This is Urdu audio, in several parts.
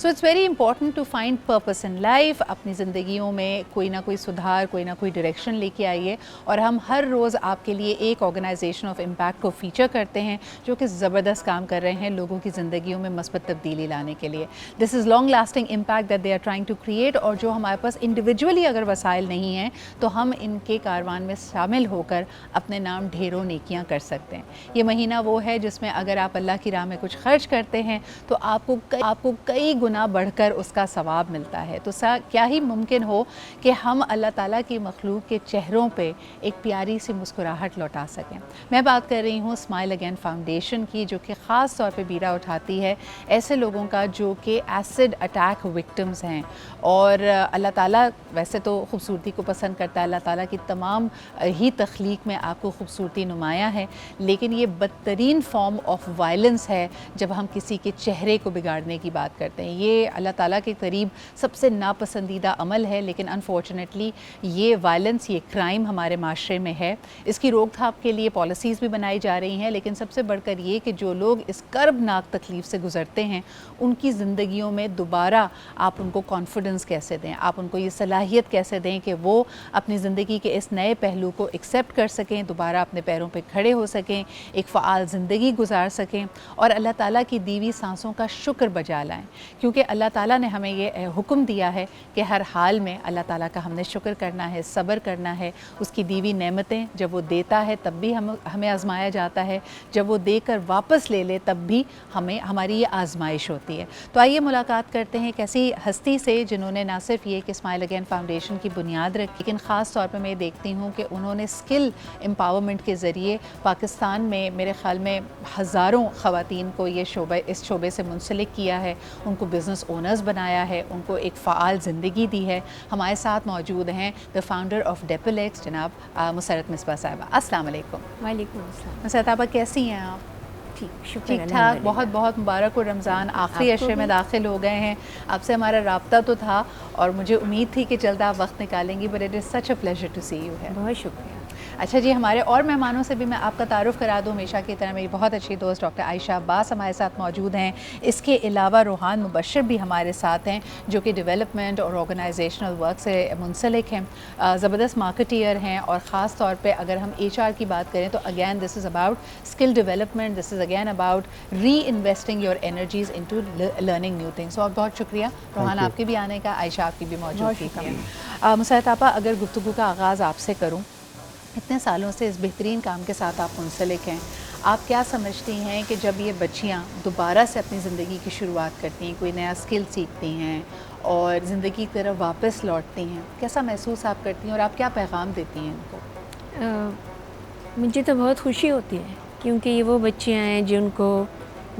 So it's very important to find purpose in life. اپنی زندگیوں میں کوئی نہ کوئی سدھار، کوئی نہ کوئی ڈائریکشن لے کے آئیے. اور ہم ہر روز آپ کے لیے ایک آرگنائزیشن آف امپیکٹ کو فیچر کرتے ہیں جو کہ زبردست کام کر رہے ہیں لوگوں کی زندگیوں میں مثبت تبدیلی لانے کے لیے. This is long lasting impact that they are trying to create. اور جو ہمارے پاس انڈیویجولی اگر وسائل نہیں ہیں تو ہم ان کے کاروان میں شامل ہو کر اپنے نام ڈھیروں نیکیاں کر سکتے ہیں. یہ مہینہ وہ ہے جس میں اگر آپ اللہ کی راہ میں کچھ خرچ کرتے ہیں تو آپ کو کئی گنا بڑھ کر اس کا ثواب ملتا ہے. تو کیا ہی ممکن ہو کہ ہم اللہ تعالیٰ کی مخلوق کے چہروں پہ ایک پیاری سی مسکراہٹ لوٹا سکیں. میں بات کر رہی ہوں اسمائل اگین فاؤنڈیشن کی، جو کہ خاص طور پہ بیڑا اٹھاتی ہے ایسے لوگوں کا جو کہ ایسڈ اٹیک وکٹمز ہیں. اور اللہ تعالیٰ ویسے تو خوبصورتی کو پسند کرتا ہے، اللہ تعالیٰ کی تمام ہی تخلیق میں آپ کو خوبصورتی نمایاں ہے، لیکن یہ بدترین فارم آف وائلنس ہے جب ہم کسی کے چہرے کو بگاڑنے کی بات کرتے ہیں. یہ اللہ تعالیٰ کے قریب سب سے ناپسندیدہ عمل ہے، لیکن انفارچونیٹلی یہ وائلنس، یہ کرائم ہمارے معاشرے میں ہے. اس کی روک تھام کے لیے پالیسیز بھی بنائی جا رہی ہیں، لیکن سب سے بڑھ کر یہ کہ جو لوگ اس کربناک تکلیف سے گزرتے ہیں ان کی زندگیوں میں دوبارہ آپ ان کو کانفیڈنس کیسے دیں، آپ ان کو یہ صلاحیت کیسے دیں کہ وہ اپنی زندگی کے اس نئے پہلو کو ایکسیپٹ کر سکیں، دوبارہ اپنے پیروں پہ کھڑے ہو سکیں، ایک فعال زندگی گزار سکیں اور اللہ تعالیٰ کی دیوی سانسوں کا شکر بجا لائیں. کیونکہ اللہ تعالیٰ نے ہمیں یہ حکم دیا ہے کہ ہر حال میں اللہ تعالیٰ کا ہم نے شکر کرنا ہے، صبر کرنا ہے. اس کی دیوی نعمتیں جب وہ دیتا ہے تب بھی ہمیں آزمایا جاتا ہے، جب وہ دے کر واپس لے لے تب بھی ہماری یہ آزمائش ہوتی ہے. تو آئیے ملاقات کرتے ہیں ایک ایسی ہستی سے جنہوں نے نہ صرف یہ کہ اسمائل اگین فاؤنڈیشن کی بنیاد رکھی، لیکن خاص طور پہ میں دیکھتی ہوں کہ انہوں نے اسکل امپاورمنٹ کے ذریعے پاکستان میں میرے خیال میں ہزاروں خواتین کو اس شعبے سے منسلک کیا ہے، ان کو بزنس اونرز بنایا ہے، ان کو ایک فعال زندگی دی ہے. ہمارے ساتھ موجود ہیں دا فاؤنڈر آف ڈیپلیکس جناب مسرت مصباح صاحبہ. السلام علیکم. وعلیکم السلام. مسرت صاحبہ کیسی ہیں آپ؟ ٹھیک ٹھاک، بہت بہت مبارک ہو. رمضان آخری عشرے میں داخل ہو گئے ہیں. آپ سے ہمارا رابطہ تو تھا اور مجھے امید تھی کہ جلد آپ وقت نکالیں گی، but it is such a pleasure to see you ہے. بہت شکریہ. اچھا جی، ہمارے اور مہمانوں سے بھی میں آپ کا تعارف کرا دوں. ہمیشہ کی طرح میری بہت اچھی دوست ڈاکٹر عائشہ عباس ہمارے ساتھ موجود ہیں. اس کے علاوہ روحان مبشر بھی ہمارے ساتھ ہیں جو کہ ڈیولپمنٹ اور آرگنائزیشنل ورک سے منسلک ہیں، زبردست مارکیٹر ہیں. اور خاص طور پہ اگر ہم HR کی بات کریں تو again this is about skill development, this is again about reinvesting your energies into learning new things. اور بہت شکریہ روحان آپ کے بھی آنے کا، عائشہ آپ کی بھی موجودگی کا. مسرت آپا، اگر گفتگو کا آغاز آپ سے کروں، اتنے سالوں سے اس بہترین کام کے ساتھ آپ منسلک ہیں، آپ کیا سمجھتی ہیں کہ جب یہ بچیاں دوبارہ سے اپنی زندگی کی شروعات کرتی ہیں، کوئی نیا اسکل سیکھتی ہیں اور زندگی کی طرف واپس لوٹتی ہیں، کیسا محسوس آپ کرتی ہیں اور آپ کیا پیغام دیتی ہیں ان کو؟ مجھے تو بہت خوشی ہوتی ہے، کیونکہ یہ وہ بچیاں ہیں جن کو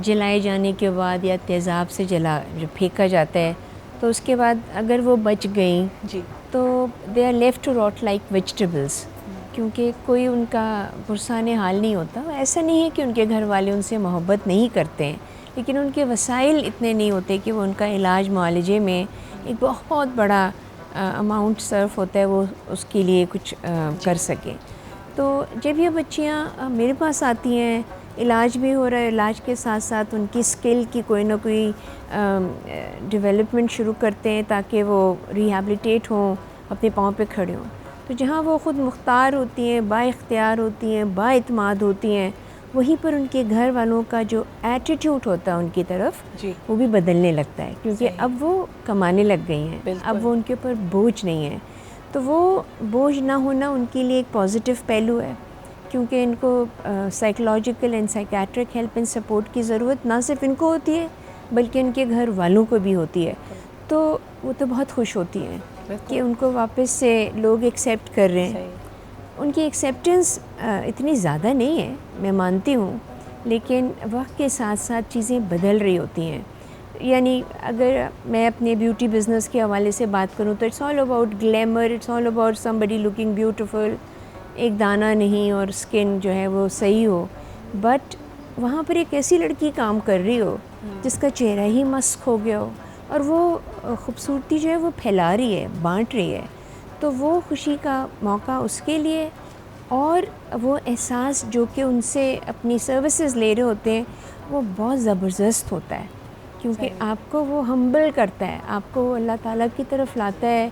جلائے جانے کے بعد یا تیزاب سے جو پھینکا جاتا ہے تو اس کے بعد اگر وہ بچ گئیں جی تو they are left to rot like vegetables, کیونکہ کوئی ان کا پرسان حال نہیں ہوتا. ایسا نہیں ہے کہ ان کے گھر والے ان سے محبت نہیں کرتے ہیں، لیکن ان کے وسائل اتنے نہیں ہوتے کہ وہ ان کا علاج معالجے میں ایک بہت بڑا اماؤنٹ صرف ہوتا ہے وہ اس کے لیے کچھ کر سکیں. تو جب یہ بچیاں میرے پاس آتی ہیں، علاج بھی ہو رہا ہے، علاج کے ساتھ ساتھ ان کی اسکل کی کوئی نہ کوئی ڈیولپمنٹ شروع کرتے ہیں تاکہ وہ ریہیبلیٹیٹ ہوں، اپنے پاؤں پہ کھڑے ہوں. تو جہاں وہ خود مختار ہوتی ہیں، با اختیار ہوتی ہیں، با اعتماد ہوتی ہیں، وہیں پر ان کے گھر والوں کا جو ایٹیٹیوڈ ہوتا ہے ان کی طرف جی وہ بھی بدلنے لگتا ہے، کیونکہ اب وہ کمانے لگ گئی ہیں، اب وہ ان کے اوپر بوجھ نہیں ہے. تو وہ بوجھ نہ ہونا ان کے لیے ایک پازیٹیو پہلو ہے، کیونکہ ان کو psychological and psychiatric help and support کی ضرورت نہ صرف ان کو ہوتی ہے بلکہ ان کے گھر والوں کو بھی ہوتی ہے. تو وہ تو بہت خوش ہوتی ہیں کہ ان کو واپس سے لوگ ایکسیپٹ کر رہے ہیں. ان کی ایکسیپٹنس اتنی زیادہ نہیں ہے، میں مانتی ہوں، لیکن وقت کے ساتھ ساتھ چیزیں بدل رہی ہوتی ہیں. یعنی اگر میں اپنے بیوٹی بزنس کے حوالے سے بات کروں تو it's all about glamour, it's all about somebody looking beautiful, ایک دانہ نہیں اور اسکن جو ہے وہ صحیح ہو. بٹ وہاں پر ایک ایسی لڑکی کام کر رہی ہو جس کا چہرہ ہی مسخ ہو گیا ہو اور وہ خوبصورتی جو ہے وہ پھیلا رہی ہے، بانٹ رہی ہے، تو وہ خوشی کا موقع اس کے لیے. اور وہ احساس جو کہ ان سے اپنی سروسز لے رہے ہوتے ہیں وہ بہت زبردست ہوتا ہے، کیونکہ آپ کو وہ ہمبل کرتا ہے, آپ کو وہ اللہ تعالیٰ کی طرف لاتا ہے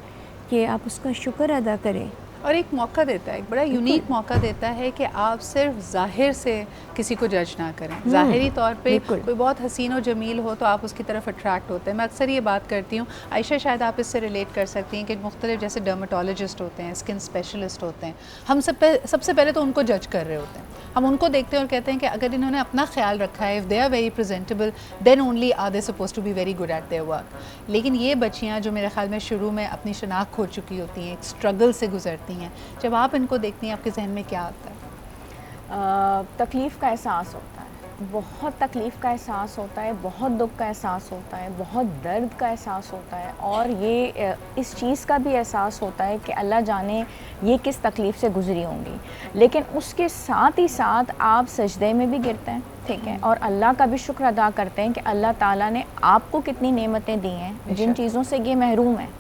کہ آپ اس کا شکر ادا کریں, اور ایک موقع دیتا ہے, ایک بڑا یونیک موقع دیتا ہے کہ آپ صرف ظاہر سے کسی کو جج نہ کریں. ظاہری طور پہ کوئی بہت حسین و جمیل ہو تو آپ اس کی طرف اٹریکٹ ہوتے ہیں. میں اکثر یہ بات کرتی ہوں, عائشہ شاید آپ اس سے ریلیٹ کر سکتی ہیں, کہ مختلف جیسے ڈرماٹولوجسٹ ہوتے ہیں, اسکن اسپیشلسٹ ہوتے ہیں, ہم سب سے پہلے تو ان کو جج کر رہے ہوتے ہیں. ہم ان کو دیکھتے ہیں اور کہتے ہیں کہ اگر انہوں نے اپنا خیال رکھا ہے, if they are very presentable, then only are they supposed to be very good at their work. لیکن یہ بچیاں جو میرے خیال میں شروع میں اپنی شناخت کھو چکی ہوتی ہیں, ایک اسٹرگل سے گزرتی ہیں, جب آپ ان کو دیکھتی ہیں آپ کے ذہن میں کیا آتا ہے؟ تکلیف کا احساس ہوتا ہے, بہت تکلیف کا احساس ہوتا ہے, بہت دکھ کا احساس ہوتا ہے, بہت درد کا احساس ہوتا ہے, اور یہ اس چیز کا بھی احساس ہوتا ہے کہ اللہ جانے یہ کس تکلیف سے گزری ہوں گی. لیکن اس کے ساتھ ہی ساتھ آپ سجدے میں بھی گرتے ہیں, ٹھیک ہے, اور اللہ کا بھی شکر ادا کرتے ہیں کہ اللہ تعالیٰ نے آپ کو کتنی نعمتیں دی ہیں جن چیزوں سے یہ محروم ہیں.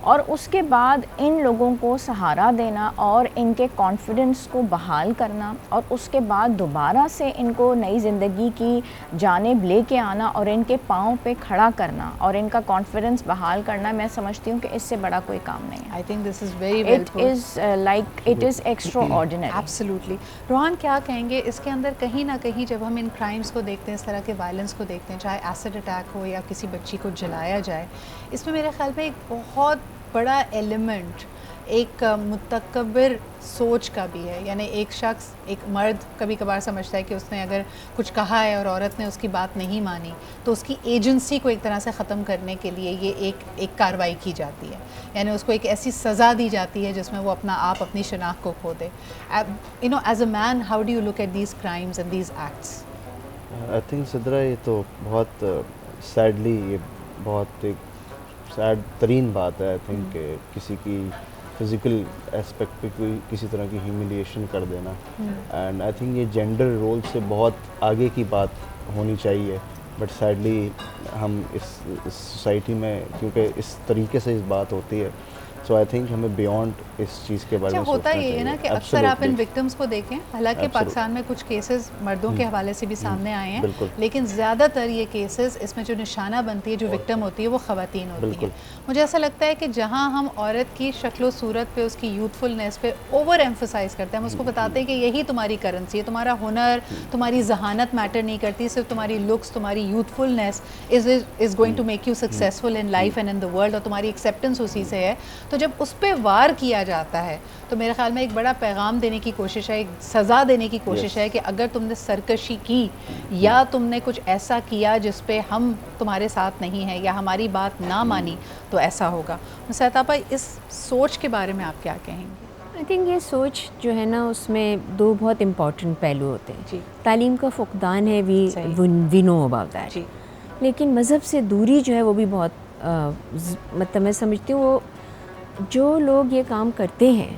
اور اس کے بعد ان لوگوں کو سہارا دینا اور ان کے کانفیڈنس کو بحال کرنا, اور اس کے بعد دوبارہ سے ان کو نئی زندگی کی جانب لے کے آنا اور ان کے پاؤں پہ کھڑا کرنا اور ان کا کانفیڈنس بحال کرنا, میں سمجھتی ہوں کہ اس سے بڑا کوئی کام نہیں ہے. I think this is very well put. It is like it is extraordinary. Absolutely. روحان کیا کہیں گے اس کے اندر؟ کہیں نہ کہیں جب ہم ان کرائمز کو دیکھتے ہیں, اس طرح کے وائلنس کو دیکھتے ہیں, چاہے ایسڈ اٹیک ہو یا کسی بچی کو جلایا جائے, اس میں میرے خیال میں ایک بہت بڑا ایلیمنٹ ایک متکبر سوچ کا بھی ہے. یعنی ایک شخص, ایک مرد کبھی کبھار سمجھتا ہے کہ اس نے اگر کچھ کہا ہے اور عورت نے اس کی بات نہیں مانی تو اس کی ایجنسی کو ایک طرح سے ختم کرنے کے لیے یہ ایک کارروائی کی جاتی ہے. یعنی اس کو ایک ایسی سزا دی جاتی ہے جس میں وہ اپنا آپ اپنی شناخت کو کھو دے. You know, as a man how do you look at these crimes and these acts? I think Sidra یہ تو بہت سیڈلی, یہ بہت ایک سیڈ ترین بات ہے. آئی تھنک کہ کسی کی فزیکل اسپیکٹ پہ کوئی کسی طرح کی ہیوملیشن کر دینا, اینڈ آئی تھنک یہ جینڈر رول سے بہت آگے کی بات ہونی چاہیے. بٹ سیڈلی ہم اس سوسائٹی میں کیونکہ اس طریقے سے اس بات ہوتی ہے, سو آئی تھنک ہمیں بیونڈ اس چیز کے بارے میں ہوتا یہ ہے نا کہ اکثر آپ ان وکٹمس کو دیکھیں, حالانکہ پاکستان میں کچھ کیسز مردوں کے حوالے سے بھی سامنے آئے ہیں, لیکن زیادہ تر یہ کیسز اس میں جو نشانہ بنتی ہے, جو وکٹم ہوتی ہے, وہ خواتین ہوتی ہیں. مجھے ایسا لگتا ہے کہ جہاں ہم عورت کی شکل و صورت پہ, اس کی یوتھفلنس پہ اوور ایمفسائز کرتے ہیں, ہم اس کو بتاتے ہیں کہ یہی تمہاری کرنسی ہے, تمہارا ہنر, تمہاری ذہانت میٹر نہیں کرتی, صرف تمہاری لکس, تمہاری youthfulness is going to make you successful in life and in the world, اور تمہاری ایکسیپٹنس اسی سے ہے. تو جب اس پہ وار کیا جاتا ہے تو میرے خیال میں ایک بڑا پیغام دینے کی کوشش ہے, ایک سزا دینے کی کوشش ہے کہ اگر تم نے سرکشی کی یا تم نے کچھ ایسا کیا جس پہ ہم تمہارے ساتھ نہیں ہیں یا ہماری بات نہ مانی تو ایسا ہوگا. مسیحت آپا, اس سوچ کے بارے میں آپ کیا کہیں گے؟ آئی تھنک یہ سوچ جو ہے نا, اس میں دو بہت امپورٹنٹ پہلو ہوتے ہیں. تعلیم کا فقدان ہے, وی نو اباؤٹ دیٹ, لیکن مذہب سے دوری جو ہے وہ بھی بہت, مطلب میں سمجھتی ہوں وہ جو لوگ یہ کام کرتے ہیں,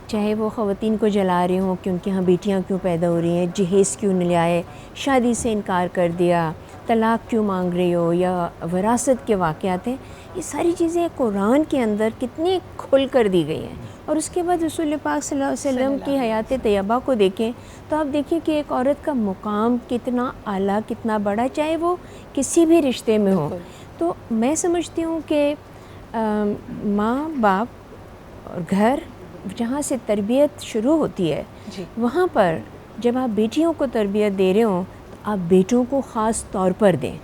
چاہے وہ خواتین کو جلا رہے ہوں کہ ان کے یہاں بیٹیاں کیوں پیدا ہو رہی ہیں, جہیز کیوں نہیں لائے, شادی سے انکار کر دیا, طلاق کیوں مانگ رہی ہو, یا وراثت کے واقعات ہیں, یہ ساری چیزیں قرآن کے اندر کتنی کھل کر دی گئی ہیں. اور اس کے بعد رسول پاک صلی اللہ علیہ وسلم کی حیات طیبہ کو دیکھیں تو آپ دیکھیں کہ ایک عورت کا مقام کتنا اعلیٰ, کتنا بڑا, چاہے وہ کسی بھی رشتے میں ہو. تو میں سمجھتی ہوں کہ ماں باپ اور گھر جہاں سے تربیت شروع ہوتی ہے, وہاں پر جب آپ بیٹیوں کو تربیت دے رہے ہوں تو آپ بیٹوں کو خاص طور پر دیں,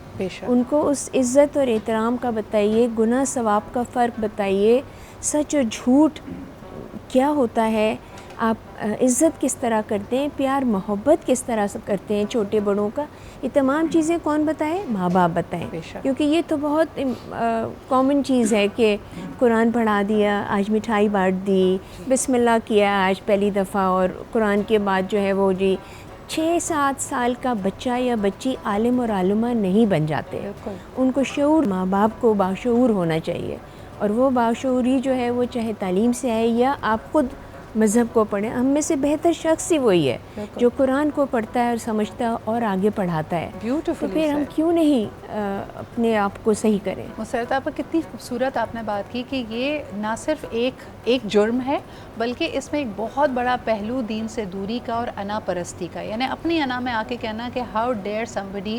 ان کو اس عزت اور احترام کا بتائیے, گناہ ثواب کا فرق بتائیے, سچ اور جھوٹ کیا ہوتا ہے, آپ عزت کس طرح کرتے ہیں, پیار محبت کس طرح سے کرتے ہیں چھوٹے بڑوں کا, یہ تمام چیزیں کون بتائیں؟ ماں باپ بتائیں. کیونکہ یہ تو بہت کامن چیز ہے کہ قرآن پڑھا دیا, آج مٹھائی بانٹ دی, بسم اللہ کیا آج پہلی دفعہ, اور قرآن کے بعد جو ہے وہ 6-7 سال کا بچہ یا بچی عالم اور عالمہ نہیں بن جاتے. ان کو شعور, ماں باپ کو باشعور ہونا چاہیے, اور وہ باشعوری جو ہے وہ چاہے تعلیم سے آئے یا آپ خود مذہب کو پڑھیں. ہم میں سے بہتر شخص ہی وہی ہے جو قرآن کو پڑھتا ہے اور سمجھتا ہے اور آگے پڑھاتا ہے. تو پھر ہم کیوں نہیں اپنے آپ کو صحیح کریں. مسرت آپا کتنی خوبصورت آپ نے بات کی کہ یہ نہ صرف ایک جرم ہے بلکہ اس میں ایک بہت بڑا پہلو دین سے دوری کا اور انا پرستی کا. یعنی اپنی انا میں آ کے کہنا کہ ہاؤ ڈیئر somebody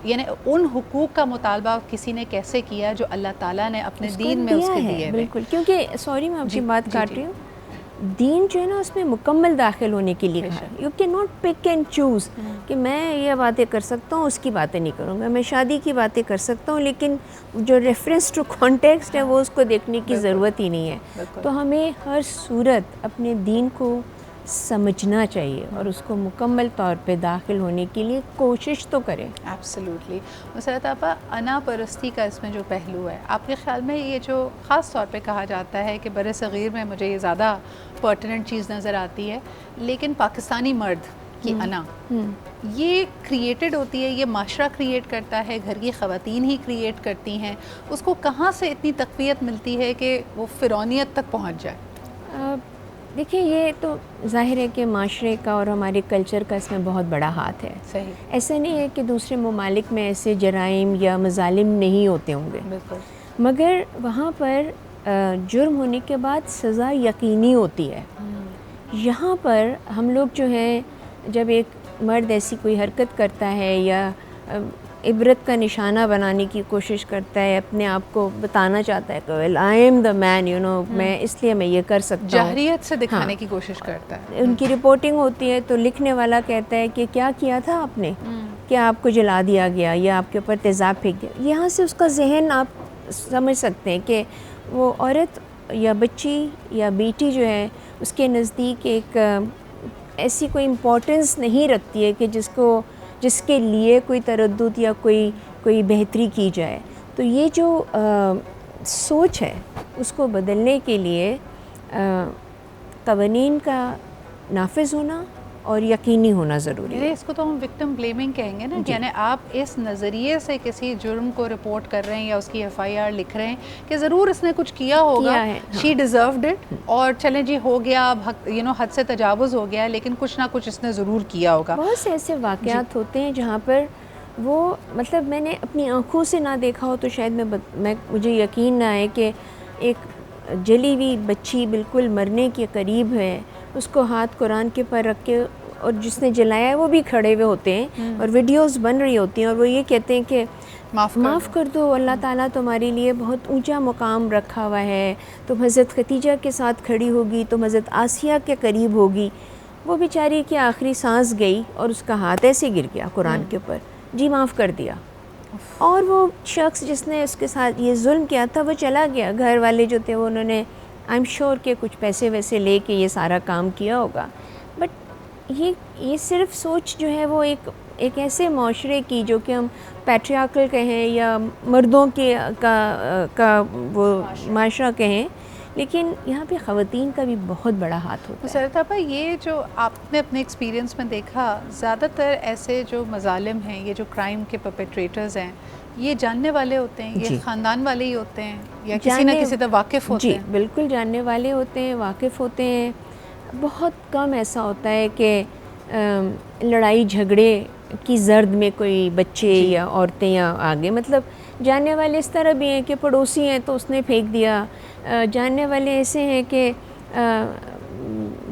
یعنی ان حقوق کا مطالبہ کسی نے کیسے کیا جو اللہ تعالیٰ نے اپنے دین میں اس کے دیے. بالکل, کیونکہ سوری میں آپ کی بات کاٹ رہی ہوں, دین جو ہے نا اس میں مکمل داخل ہونے کے لیے کہا. You can not pick and choose کہ میں یہ باتیں کر سکتا ہوں, اس کی باتیں نہیں کروں گا. میں شادی کی باتیں کر سکتا ہوں لیکن جو ریفرنس ٹو کانٹیکسٹ ہے وہ اس کو دیکھنے کی ضرورت ہی نہیں ہے. تو ہمیں ہر صورت اپنے دین کو سمجھنا چاہیے اور اس کو مکمل طور پہ داخل ہونے کے لیے کوشش تو کریں. ایبسلیوٹلی. مسرت آپا انا پرستی کا اس میں جو پہلو ہے آپ کے خیال میں یہ جو خاص طور پہ کہا جاتا ہے کہ بر صغیر میں مجھے یہ زیادہ پرٹیننٹ چیز نظر آتی ہے, لیکن پاکستانی مرد کی انا یہ کریٹڈ ہوتی ہے, یہ معاشرہ کریٹ کرتا ہے, گھر کی خواتین ہی کریٹ کرتی ہیں, اس کو کہاں سے اتنی تقویت ملتی ہے کہ وہ فرعونیت تک پہنچ جائے؟ دیکھیے یہ تو ظاہر ہے کہ معاشرے کا اور ہمارے کلچر کا اس میں بہت بڑا ہاتھ ہے. صحیح. ایسا نہیں ہے کہ دوسرے ممالک میں ایسے جرائم یا مظالم نہیں ہوتے ہوں گے, بالکل, مگر وہاں پر جرم ہونے کے بعد سزا یقینی ہوتی ہے. یہاں پر ہم لوگ جو ہیں جب ایک مرد ایسی کوئی حرکت کرتا ہے یا عبرت کا نشانہ بنانے کی کوشش کرتا ہے, اپنے آپ کو بتانا چاہتا ہے کہ well, I am the man, you know, میں اس لیے میں یہ کر سکتا ہوں, جاہریت سے دکھانے کی کوشش کرتا ہے. ان کی رپورٹنگ ہوتی ہے تو لکھنے والا کہتا ہے کہ کیا کیا تھا آپ نے, کیا آپ کو جلا دیا گیا یا آپ کے اوپر تیزاب پھینک دیا. یہاں سے اس کا ذہن آپ سمجھ سکتے ہیں کہ وہ عورت یا بچی یا بیٹی جو ہے اس کے نزدیک ایک ایسی کوئی امپورٹنس نہیں رکھتی ہے کہ جس کے لیے کوئی تردد یا کوئی بہتری کی جائے. تو یہ جو سوچ ہے اس کو بدلنے کے لیے قوانین کا نافذ ہونا اور یقینی ہونا ضروری ہے. اس کو تو ہم وکٹم بلیمنگ کہیں گے نا, یعنی آپ اس نظریے سے کسی جرم کو رپورٹ کر رہے ہیں یا اس کی FIR لکھ رہے ہیں کہ ضرور اس نے کچھ کیا ہوگا, شی ڈیزروڈ اٹ, اور چلیں جی ہو گیا, حد سے تجاوز ہو گیا, لیکن کچھ نہ کچھ اس نے ضرور کیا ہوگا. بہت سے ایسے واقعات ہوتے ہیں جہاں پر وہ مطلب میں نے اپنی آنکھوں سے نہ دیکھا ہو تو شاید مجھے یقین نہ آئے کہ ایک جلی ہوئی بچی بالکل مرنے کے قریب ہے, اس کو ہاتھ قرآن کے پر رکھ کے, اور جس نے جلایا ہے وہ بھی کھڑے ہوئے ہوتے ہیں اور ویڈیوز بن رہی ہوتی ہیں اور وہ یہ کہتے ہیں کہ معاف کر دو, اللہ تعالیٰ تمہارے لیے بہت اونچا مقام رکھا ہوا ہے, تم حضرت خدیجہ کے ساتھ کھڑی ہوگی, تم حضرت آسیہ کے قریب ہوگی. وہ بیچاری کی آخری سانس گئی اور اس کا ہاتھ ایسے گر گیا قرآن کے اوپر, جی معاف کر دیا. اور وہ شخص جس نے اس کے ساتھ یہ ظلم کیا تھا وہ چلا گیا. گھر والے جو تھے وہ انہوں نے آئی ایم شیور کہ کچھ پیسے ویسے لے کے یہ سارا کام کیا ہوگا. بٹ یہ صرف سوچ جو ہے وہ ایک ایسے معاشرے کی جو کہ ہم پیٹریارکل کہیں یا مردوں کے کا وہ معاشرہ کہیں, لیکن یہاں پہ خواتین کا بھی بہت بڑا ہاتھ ہوتا ہے. مسرت آپا یہ جو آپ نے اپنے ایکسپیرینس میں دیکھا, زیادہ تر ایسے جو مظالم ہیں, یہ جو کرائم کے پرپیٹریٹرز ہیں, یہ جاننے والے ہوتے ہیں, یہ خاندان والے ہی ہوتے ہیں یا کسی نہ کسی طرح واقف ہوتے ہیں؟ جی بالکل جاننے والے ہوتے ہیں, واقف ہوتے ہیں. بہت کم ایسا ہوتا ہے کہ لڑائی جھگڑے کی زرد میں کوئی بچے یا عورتیں یا آگے, مطلب جاننے والے اس طرح بھی ہیں کہ پڑوسی ہیں تو اس نے پھینک دیا. جاننے والے ایسے ہیں کہ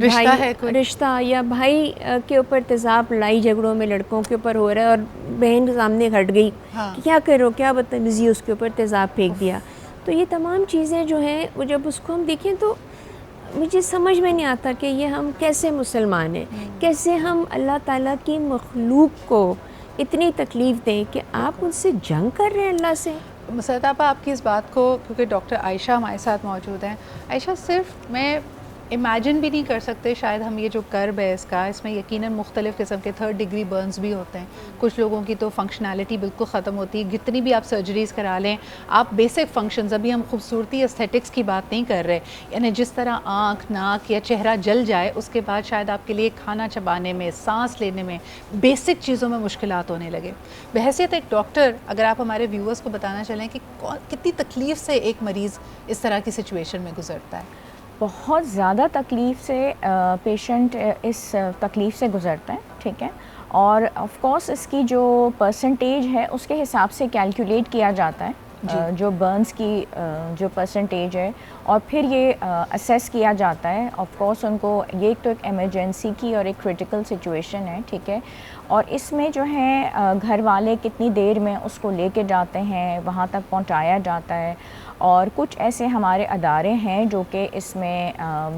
رشتہ یا بھائی کے اوپر تیزاب لڑائی جھگڑوں میں لڑکوں کے اوپر ہو رہا ہے اور بہن سامنے ہٹ گئی کہ کیا کرو, کیا بدتمیزی, اس کے اوپر تیزاب پھینک دیا. تو یہ تمام چیزیں جو ہیں وہ جب اس کو ہم دیکھیں تو مجھے سمجھ میں نہیں آتا کہ یہ ہم کیسے مسلمان ہیں, کیسے ہم اللہ تعالیٰ کی مخلوق کو اتنی تکلیف دیں کہ آپ ان سے جنگ کر رہے ہیں اللہ سے. مسرت آپا آپ کی اس بات کو, کیونکہ ڈاکٹر عائشہ ہمارے ساتھ موجود ہیں, عائشہ صرف میں امیجن بھی نہیں کر سکتے شاید ہم یہ جو کرب ہے اس کا, اس میں یقیناً مختلف قسم کے 3rd ڈگری برنز بھی ہوتے ہیں. کچھ لوگوں کی تو فنکشنالٹی بالکل ختم ہوتی ہے, جتنی بھی آپ سرجریز کرا لیں, آپ بیسک فنکشنز, ابھی ہم خوبصورتی استھیٹکس کی بات نہیں کر رہے, یعنی جس طرح آنکھ, ناک یا چہرہ جل جائے اس کے بعد شاید آپ کے لیے کھانا چبانے میں, سانس لینے میں, بیسک چیزوں میں مشکلات ہونے لگے. بحیثیت ایک ڈاکٹر اگر آپ ہمارے ویورز کو بتانا چلیں کہ کتنی تکلیف سے ایک مریض اس طرح کی سچویشن میں گزرتا ہے؟ بہت زیادہ تکلیف سے پیشنٹ اس تکلیف سے گزرتا ہے، ٹھیک ہے، اور آف کورس اس کی جو پرسنٹیج ہے اس کے حساب سے کیلکولیٹ کیا جاتا ہے جو برنز کی جو پرسنٹیج ہے، اور پھر یہ اسیس کیا جاتا ہے. آف کورس ان کو یہ تو ایک ایمرجنسی کی اور ایک کریٹیکل سچویشن ہے، ٹھیک ہے، اور اس میں جو ہے گھر والے کتنی دیر میں اس کو لے کے جاتے ہیں، وہاں تک پہنچایا جاتا ہے. اور کچھ ایسے ہمارے ادارے ہیں جو کہ اس میں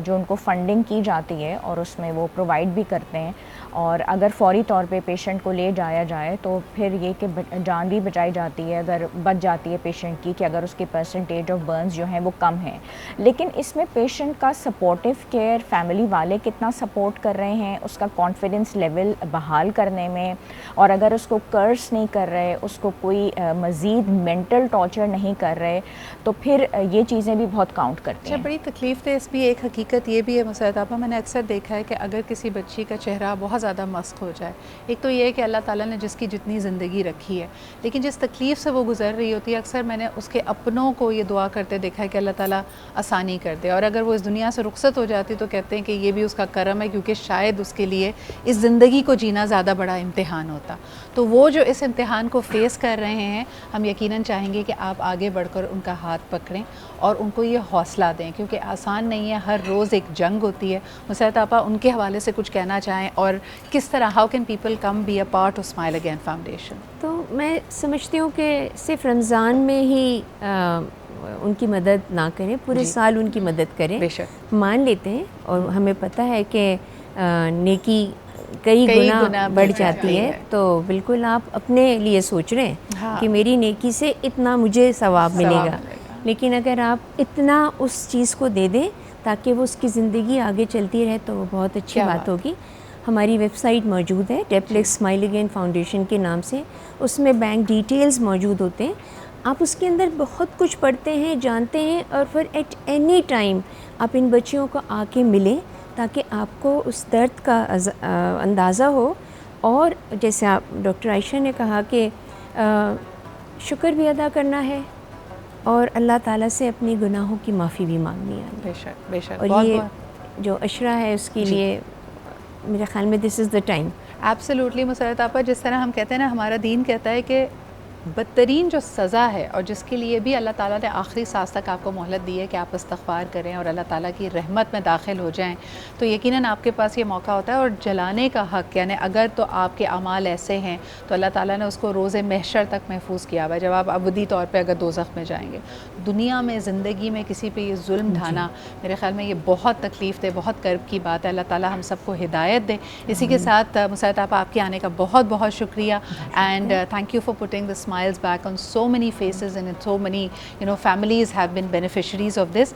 جو ان کو فنڈنگ کی جاتی ہے اور اس میں وہ پرووائڈ بھی کرتے ہیں، اور اگر فوری طور پہ پیشنٹ کو لے جایا جائے تو پھر یہ کہ جان بھی بچائی جاتی ہے اگر بچ جاتی ہے پیشنٹ کی، کہ اگر اس کی پرسنٹیج آف برنز جو ہیں وہ کم ہیں. لیکن اس میں پیشنٹ کا سپورٹیو کیئر، فیملی والے کتنا سپورٹ کر رہے ہیں اس کا کانفیڈنس لیول بحال کرنے میں، اور اگر اس کو کرس نہیں کر رہے، اس کو کوئی مزید مینٹل ٹارچر نہیں کر رہے، تو پھر یہ چیزیں بھی بہت کاؤنٹ کرتی ہیں. بڑی تکلیف دہ اس بھی ایک حقیقت یہ بھی ہے مسرت آپا، میں نے اکثر دیکھا ہے کہ اگر کسی بچی کا چہرہ بہت زیادہ مسخ ہو جائے، ایک تو یہ ہے کہ اللہ تعالیٰ نے جس کی جتنی زندگی رکھی ہے، لیکن جس تکلیف سے وہ گزر رہی ہوتی ہے، اکثر میں نے اس کے اپنوں کو یہ دعا کرتے دیکھا ہے کہ اللہ تعالیٰ آسانی کر دے، اور اگر وہ اس دنیا سے رخصت ہو جاتی تو کہتے ہیں کہ یہ بھی اس کا کرم ہے، کیونکہ شاید اس کے لیے اس زندگی کو جینا زیادہ بڑا امتحان ہوتا. تو وہ جو اس امتحان کو فیس کر رہے ہیں، ہم یقیناً چاہیں گے کہ آپ آگے بڑھ کر ان کا ہاتھ پکڑیں اور ان کو یہ حوصلہ دیں، کیونکہ آسان نہیں ہے، ہر روز ایک جنگ ہوتی ہے. مسرت آپا ان کے حوالے سے کچھ کہنا چاہیں، اور کس طرح how can people come be a part of Smile Again Foundation? تو میں سمجھتی ہوں کہ صرف رمضان میں ہی ان کی مدد نہ کریں، پورے سال ان کی مدد کریں. بے شک مان لیتے ہیں اور ہمیں پتہ ہے کہ نیکی کئی گنا بڑھ جاتی ہے، تو بالکل آپ اپنے لیے سوچ رہے ہیں کہ میری نیکی سے اتنا مجھے ثواب ملے گا، لیکن اگر آپ اتنا اس چیز کو دے دیں تاکہ وہ اس کی زندگی آگے چلتی رہے تو وہ بہت اچھی بات ہوگی. ہماری ویب سائٹ موجود ہے ڈیپلیکس اسمائل اگین فاؤنڈیشن کے نام سے، اس میں بینک ڈیٹیلز موجود ہوتے ہیں. آپ اس کے اندر بہت کچھ پڑھتے ہیں، جانتے ہیں، اور پھر ایٹ اینی ٹائم آپ ان بچیوں کو آ کے ملیں تاکہ آپ کو اس درد کا اندازہ ہو. اور جیسے آپ ڈاکٹر عائشہ نے کہا کہ شکر بھی ادا کرنا ہے اور اللہ تعالیٰ سے اپنی گناہوں کی معافی بھی مانگنی ہے. بے شک بے شک. اور یہ جو عشرہ ہے اس کے لیے میرے خیال میں دس از دا ٹائم. ایبسلیوٹلی مسرت آپا، جس طرح ہم کہتے ہیں نا، ہمارا دین کہتا ہے کہ بدترین جو سزا ہے اور جس کے لیے بھی اللہ تعالیٰ نے آخری سانس تک آپ کو مہلت دی ہے کہ آپ استغفار کریں اور اللہ تعالیٰ کی رحمت میں داخل ہو جائیں، تو یقیناً آپ کے پاس یہ موقع ہوتا ہے. اور جلانے کا حق، یعنی اگر تو آپ کے اعمال ایسے ہیں تو اللہ تعالیٰ نے اس کو روز محشر تک محفوظ کیا ہوا ہے، جب آپ ابدی طور پہ اگر دوزخ میں جائیں گے. دنیا میں زندگی میں کسی پہ یہ ظلم ڈھانا میرے خیال میں یہ بہت تکلیف دہ، بہت کرب کی بات ہے. اللہ تعالیٰ ہم سب کو ہدایت دے. اسی کے ساتھ مسرت آپا، آپ کے آنے کا بہت بہت شکریہ، and thank you for putting the smiles back on so many faces, and so many families have been beneficiaries of this.